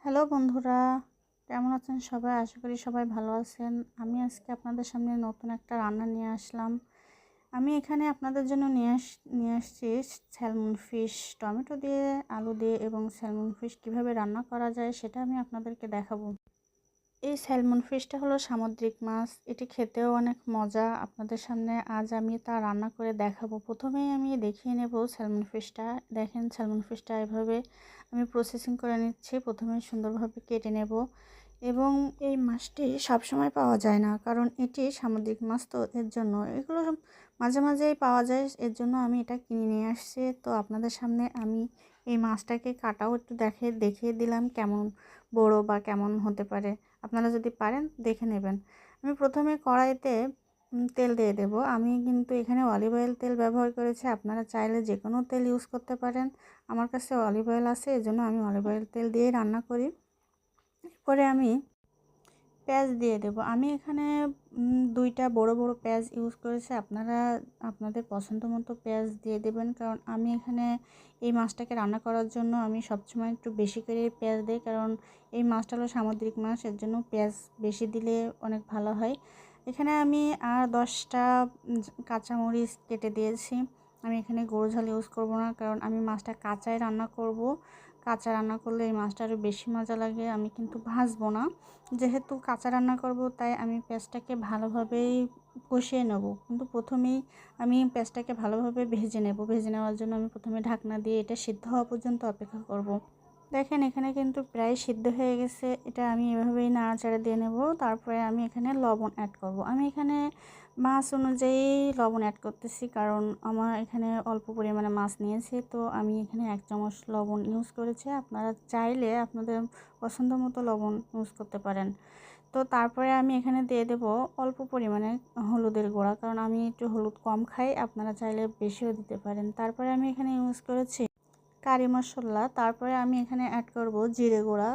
Hello বন্ধুরা, কেমন আছেন সবাই? আশা করি সবাই ভালো আছেন। আমি আজকে আপনাদের সামনে নতুন একটা রান্না নিয়ে আসলাম। আমি এখানে আপনাদের জন্য নিয়ে আসছি স্যালমন ফিশ। টমেটো দিয়ে, আলু দিয়ে এবং স্যালমন ফিশ কীভাবে রান্না করা যায় সেটা আমি আপনাদেরকে দেখাবো। এই স্যালমন ফিশটা হলো সামুদ্রিক মাছ। এটি খেতেও অনেক মজা। আপনাদের সামনে আজ আমি তা রান্না করে দেখাবো। প্রথমেই আমি দেখিয়ে নেব স্যালমন ফিশটা। দেখেন স্যালমন ফিশটা এভাবে আমি প্রসেসিং করে নিচ্ছি। প্রথমে সুন্দরভাবে কেটে নেব এবং এই মাছটি সবসময় পাওয়া যায় না, কারণ এটি সামুদ্রিক মাছ, তো এর জন্য এগুলো মাঝে মাঝেই পাওয়া যায়। এর জন্য আমি এটা কিনে নিয়ে আসছি। তো আপনাদের সামনে আমি এই মাছটাকে কাটাও একটু দেখিয়ে দিলাম কেমন বড় বা কেমন হতে পারে। আপনারা যদি পারেন দেখে নেবেন। আমি প্রথমে কড়াইতে তেল দিয়ে দেব। আমি কিন্তু এখানে অলিভ অয়েল তেল ব্যবহার করেছি। আপনারা চাইলে যে কোনো তেল ইউজ করতে পারেন। আমার কাছে অলিভ অয়েল আছে, এজন্য আমি অলিভ অয়েল তেল দিয়েই রান্না করি। এরপরে আমি পেঁয়াজ দিয়ে দেব। আমি এখানে 2টা বড় বড় পেঁয়াজ ইউজ করেছি। আপনারা আপনাদের পছন্দ মতো পেঁয়াজ দিয়ে দেবেন, কারণ আমি এখানে এই মাছটাকে রান্না করার জন্য আমি সবসময় একটু বেশি করে পেঁয়াজ দিই, কারণ এই মাছটা হলো সামুদ্রিক মাছ, এর জন্য পেঁয়াজ বেশি দিলে অনেক ভালো হয়। এখানে আমি আর 10টা কাঁচামরিচ কেটে দিয়েছি। আমি এখানে গুঁড়ো ঝাল ইউজ করব না, কারণ আমি মাছটা কাঁচাই রান্না করব। কাঁচা রান্না করলে এই মাছটা আরও বেশি মজা লাগে। আমি কিন্তু ভাজবো না, যেহেতু কাঁচা রান্না করব তাই আমি পেঁয়াজটাকে ভালোভাবেই কষিয়ে নেব। কিন্তু প্রথমেই আমি পেঁয়াজটাকে ভালোভাবে ভেজে নেওয়ার জন্য আমি প্রথমে ঢাকনা দিয়ে এটা সিদ্ধ হওয়া পর্যন্ত অপেক্ষা করব। দেখেন এখানে কিন্তু প্রায় সিদ্ধ হয়ে গেছে। এটা আমি এভাবেই নাড়াচাড়া দিয়ে নেব। তারপরে আমি এখানে লবণ অ্যাড করব। আমি এখানে মাছ অনুযায়ী লবণ অ্যাড করতেছি, কারণ আমার এখানে অল্প পরিমাণে মাছ নিয়েছি, তো আমি এখানে 1 চামচ লবণ ইউজ করেছি। আপনারা চাইলে আপনাদের পছন্দ মতো লবণ ইউজ করতে পারেন। তো তারপরে আমি এখানে দিয়ে দেব অল্প পরিমাণে হলুদের গুঁড়া, কারণ আমি একটু হলুদ কম খাই। আপনারা চাইলে বেশিও দিতে পারেন। তারপরে আমি এখানে ইউজ করেছি কারি মশলা। তারপরে আমি এখানে অ্যাড করব জিরে গুঁড়া।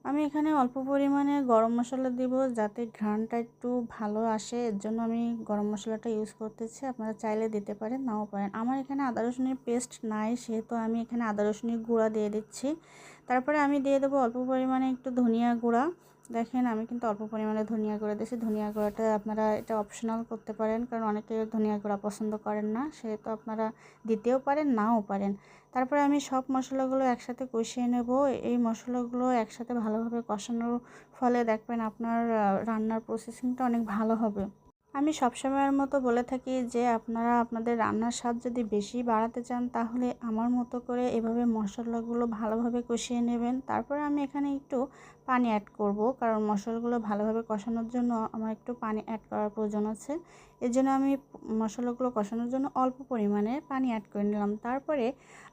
আমি এখানে অল্প পরিমাণে গরম মশলা দিব, যাতে ঘ্রাণটা একটু ভালো আসে। এর জন্য আমি গরম মশলাটা ইউজ করতেছি। আপনারা চাইলে দিতে পারেন, নাও পারেন। আমার এখানে আদা রসুনের পেস্ট নাই, সেহেতু আমি এখানে আদা রসুনের গুঁড়া দিয়ে দিচ্ছি। তারপরে আমি দিয়ে দেবো অল্প পরিমাণে একটু ধনিয়া গুঁড়া। দেখেন আমি কিন্তু অল্প পরিমাণে ধনিয়া গুঁড়া দিয়েছি। ধনিয়া গুঁড়াটা আপনারা এটা অপশনাল করতে পারেন, কারণ অনেকে ধনিয়া গুঁড়া পছন্দ করেন না, সেহেতু আপনারা দিতেও পারেন, নাও পারেন। তারপরে আমি সব মশলাগুলো একসাথে কষিয়ে নেব। এই মশলাগুলো একসাথে ভালোভাবে কষানোর ফলে দেখবেন আপনার রান্নার প্রসেসিংটা অনেক ভালো হবে। আমি সবসময়ের মতো বলে থাকি যে আপনারা আপনাদের রান্নার স্বাদ যদি বেশি বাড়াতে চান, তাহলে আমার মতো করে এভাবে মশলাগুলো ভালোভাবে কষিয়ে নেবেন। তারপরে আমি এখানে একটু পানি অ্যাড করব, কারণ মশলাগুলো ভালোভাবে কষানোর জন্য আমার একটু পানি অ্যাড করার প্রয়োজন আছে। এর জন্য আমি মশলাগুলো কষানোর জন্য অল্প পরিমাণে পানি অ্যাড করে নিলাম। তারপরে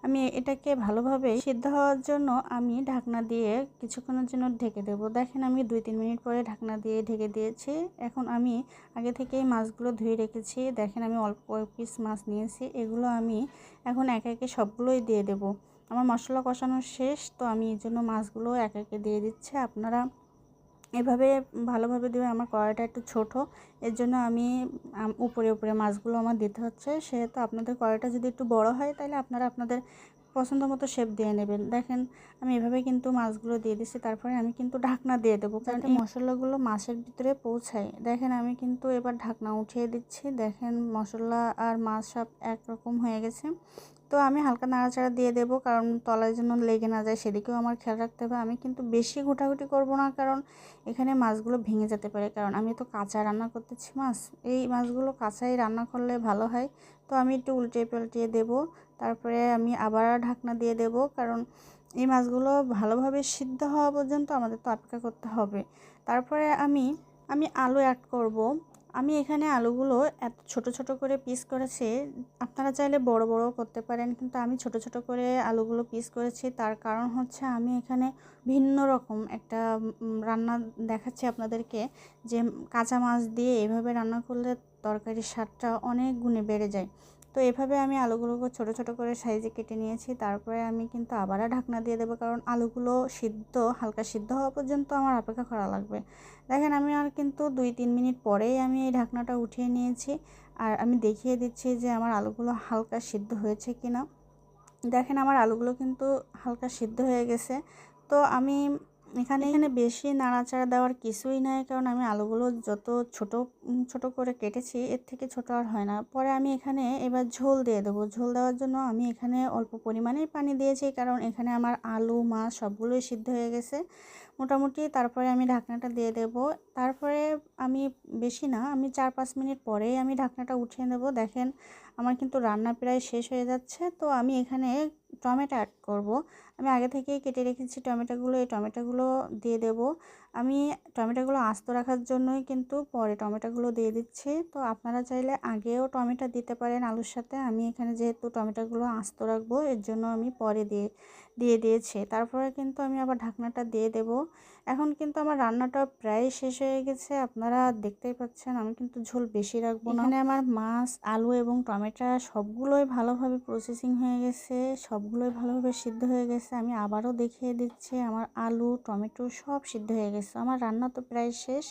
আমি এটাকে ভালোভাবে সিদ্ধ হওয়ার জন্য আমি ঢাকনা দিয়ে কিছুক্ষণের জন্য ঢেকে দেব। দেখেন আমি 2-3 মিনিট পরে ঢাকনা দিয়ে ঢেকে দিয়েছি। এখন আমি আগে থেকেই মাছগুলো ধুয়ে রেখেছি। দেখেন আমি অল্প কয়েক পিস মাছ নিয়েছি, এগুলো আমি এখন একে একে সবগুলোই দিয়ে দেব। আমার মশলা কষানো শেষ, তো আমি এই জন্য মাছগুলো একে একে দিয়ে দিচ্ছি। আপনারা এভাবে ভালোভাবে দেবে। আমার কড়াইটা একটু ছোট, এর জন্য আমি উপরে উপরে মাছগুলো আমার দিতে হচ্ছে। সেহেতু আপনাদের কড়াইটা যদি একটু বড় হয়, তাহলে আপনারা আপনাদের পছন্দ মতো শেপ দিয়ে নেবেন। দেখেন আমি এভাবে কিন্তু মাছগুলো দিয়ে দিচ্ছি। তারপরে আমি কিন্তু ঢাকনা দিয়ে দেবো, কারণ এই মশলাগুলো মাছের ভিতরে পৌঁছায়। দেখেন আমি কিন্তু এবার ঢাকনা উঠিয়ে দিচ্ছি। দেখেন মশলা আর মাছ সব একরকম হয়ে গেছে। তো আমি হালকা নাড়াচাড়া দিয়ে দেবো, কারণ তলায় যেন লেগে না যায়, সেদিকেও আমার খেয়াল রাখতে হবে। আমি কিন্তু বেশি ঘোটাঘুটি করব না, কারণ এখানে মাছগুলো ভেঙে যেতে পারে, কারণ আমি তো কাঁচা রান্না করতেছি মাছ। এই মাছগুলো কাঁচাই রান্না করলে ভালো হয়। তো আমি একটু উল্টে পাল্টিয়ে দেবো। তারপরে আমি আবার ঢাকনা দিয়ে দেব, কারণ এই মাছগুলো ভালোভাবে সিদ্ধ হওয়া পর্যন্ত আমাদের তো অপেক্ষা করতে হবে। তারপরে আমি আলু অ্যাড করব। আমি এখানে আলুগুলো এত ছোট ছোট করে পিস করেছি। আপনারা চাইলে বড় বড় করতে পারেন, কিন্তু আমি ছোট ছোট করে আলুগুলো পিস করেছি। তার কারণ হচ্ছে আমি এখানে ভিন্ন রকম একটা রান্না দেখাচ্ছি আপনাদেরকে, যে কাঁচা মাছ দিয়ে এভাবে রান্না করলে তরকারির স্বাদটা অনেক গুণে বেড়ে যায়। তো এভাবে আমি আলুগুলোকে ছোট ছোট করে সাইজে কেটে নিয়েছি। তারপরে আমি কিন্তু আবারও ঢাকনা দিয়ে দেবো, কারণ আলুগুলো হালকা সিদ্ধ হওয়া পর্যন্ত আমার অপেক্ষা করা লাগবে। দেখেন আমি আর কিন্তু 2-3 মিনিট পরেই আমি এই ঢাকনাটা উঠিয়ে নিয়েছি। আর আমি দেখিয়ে দিচ্ছি যে আমার আলুগুলো হালকা সিদ্ধ হয়েছে কিনা। দেখেন আমার আলুগুলো কিন্তু হালকা সিদ্ধ হয়ে গেছে। তো আমি এখানে বেশি নাড়াচাড়া দেওয়ার কিছুই নাই, কারণ আমি আলুগুলো যত ছোট ছোট করে কেটেছি এর থেকে ছোট আর হয় না। পরে আমি এখানে এবার ঝোল দিয়ে দেবো। ঝোল দেওয়ার জন্য আমি এখানে অল্প পরিমাণেই পানি দিয়েছি, কারণ এখানে আমার আলু মাছ সবগুলোই সিদ্ধ হয়ে গেছে মোটামুটি। তারপরে আমি ঢাকনাটা দিয়ে দেব। তারপরে আমি বেশি না, আমি 4-5 মিনিট পরেই আমি ঢাকনাটা উঠিয়ে নেব। দেখেন আমার কিন্তু রান্না প্রায় শেষ হয়ে যাচ্ছে। তো আমি এখানে টমেটো অ্যাড করব। আমি আগে থেকেই কেটে রেখেছি টমেটোগুলো, এই টমেটোগুলো দিয়ে দেব। আমি টমেটোগুলো আস্ত রাখার জন্যই কিন্তু পরে টমেটোগুলো দিয়ে দিচ্ছি। তো আপনারা চাইলে আগেও টমেটো দিতে পারেন আলুর সাথে। আমি এখানে যেহেতু টমেটোগুলো আস্ত রাখবো এর জন্য আমি পরে দিয়ে দিয়েছি। তারপরে কিন্তু আমি আবার ঢাকনাটা দিয়ে দেব। এখন কিন্তু আমার রান্নাটা প্রায় শেষ হয়ে গেছে, আপনারা দেখতেই পাচ্ছেন। আমি কিন্তু ঝোল বেশি রাখবো না। এখানে আমার মাছ আলু এবং টমেটো সবগুলোই ভালোভাবে প্রসেসিং হয়ে গেছে, সবগুলোই ভালোভাবে সিদ্ধ হয়ে গেছে। আমি আবারও দেখিয়ে দিচ্ছি, আমার আলু টমেটো সব সিদ্ধ হয়ে গেছে। আমার রান্না তো প্রায় শেষ।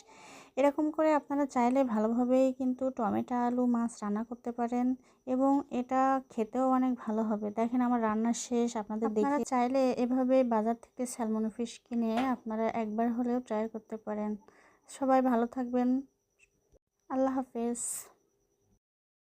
এরকম করে আপনারা চাইলে ভালোভাবেই কিন্তু টমেটো আলু মাছ রান্না করতে পারেন এবং এটা খেতেও অনেক ভালো হবে। দেখেন আমার রান্না শেষ, আপনারা চাইলে এভাবে বাজার থেকে স্যালমন ফিশ কিনে আপনারা একবার হলেও ট্রাই করতে পারেন। সবাই ভালো থাকবেন। আল্লাহ হাফেজ।